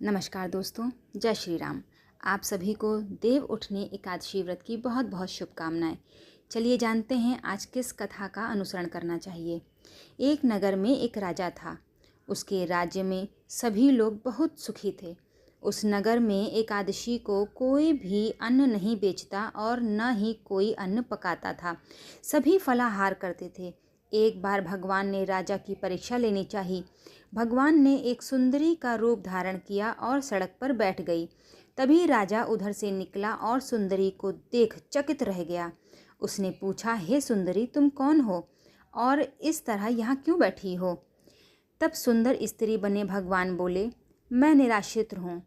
नमस्कार दोस्तों, जय श्री राम। आप सभी को देव उठनी एकादशी व्रत की बहुत बहुत शुभकामनाएं। चलिए जानते हैं आज किस कथा का अनुसरण करना चाहिए। एक नगर में एक राजा था। उसके राज्य में सभी लोग बहुत सुखी थे। उस नगर में एकादशी को कोई भी अन्न नहीं बेचता और न ही कोई अन्न पकाता था। सभी फलाहार करते थे। एक बार भगवान ने राजा की परीक्षा लेनी चाहिए। भगवान ने एक सुंदरी का रूप धारण किया और सड़क पर बैठ गई। तभी राजा उधर से निकला और सुंदरी को देख चकित रह गया। उसने पूछा, हे सुंदरी, तुम कौन हो और इस तरह यहाँ क्यों बैठी हो? तब सुंदर स्त्री बने भगवान बोले, मैं निराश्रित हूँ।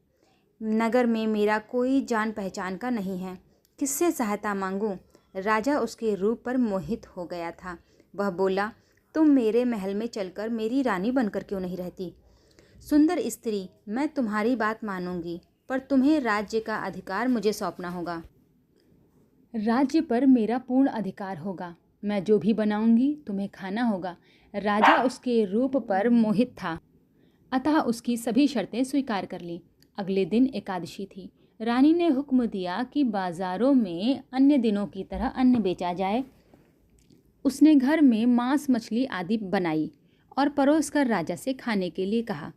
नगर में मेरा कोई जान पहचान का नहीं है। किससे सहायता मांगूं? राजा उसके रूप पर मोहित हो गया था। वह बोला, तुम मेरे महल में चलकर मेरी रानी बनकर क्यों नहीं रहती? सुंदर स्त्री, मैं तुम्हारी बात मानूंगी, पर तुम्हें राज्य का अधिकार मुझे सौंपना होगा। राज्य पर मेरा पूर्ण अधिकार होगा। मैं जो भी बनाऊंगी तुम्हें खाना होगा। राजा उसके रूप पर मोहित था, अतः उसकी सभी शर्तें स्वीकार कर ली। अगले दिन एकादशी थी। रानी ने हुक्म दिया कि बाजारों में अन्य दिनों की तरह अन्न बेचा जाए। उसने घर में मांस मछली आदि बनाई और परोस कर राजा से खाने के लिए कहा।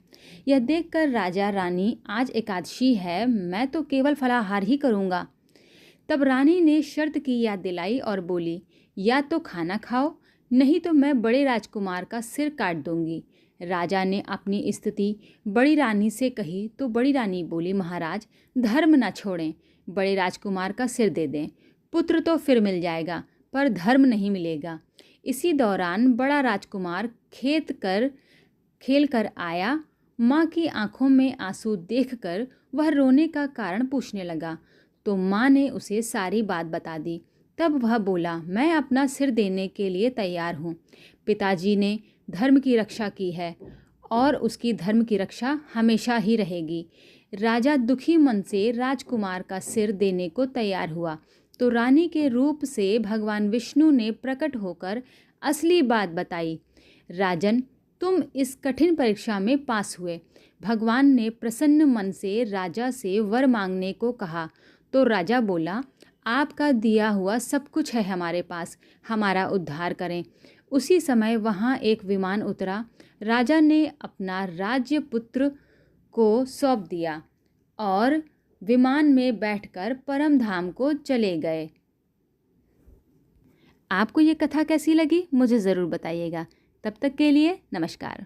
यह देखकर राजा, रानी, आज एकादशी है, मैं तो केवल फलाहार ही करूँगा। तब रानी ने शर्त की याद दिलाई और बोली, या तो खाना खाओ, नहीं तो मैं बड़े राजकुमार का सिर काट दूंगी। राजा ने अपनी स्थिति बड़ी रानी से कही तो बड़ी रानी बोली, महाराज, धर्म न छोड़ें, बड़े राजकुमार का सिर दे दें। पुत्र तो फिर मिल जाएगा, पर धर्म नहीं मिलेगा। इसी दौरान बड़ा राजकुमार खेल कर आया। माँ की आंखों में आंसू देखकर वह रोने का कारण पूछने लगा, तो माँ ने उसे सारी बात बता दी। तब वह बोला, मैं अपना सिर देने के लिए तैयार हूँ। पिताजी ने धर्म की रक्षा की है और उसकी धर्म की रक्षा हमेशा ही रहेगी। राजा दुखी मन से राजकुमार का सिर देने को तैयार हुआ तो रानी के रूप से भगवान विष्णु ने प्रकट होकर असली बात बताई। राजन, तुम इस कठिन परीक्षा में पास हुए। भगवान ने प्रसन्न मन से राजा से वर मांगने को कहा तो राजा बोला, आपका दिया हुआ सब कुछ है हमारे पास, हमारा उद्धार करें। उसी समय वहाँ एक विमान उतरा। राजा ने अपना राज्य पुत्र को सौंप दिया और विमान में बैठकर परम धाम को चले गए। आपको ये कथा कैसी लगी मुझे ज़रूर बताइएगा। तब तक के लिए नमस्कार।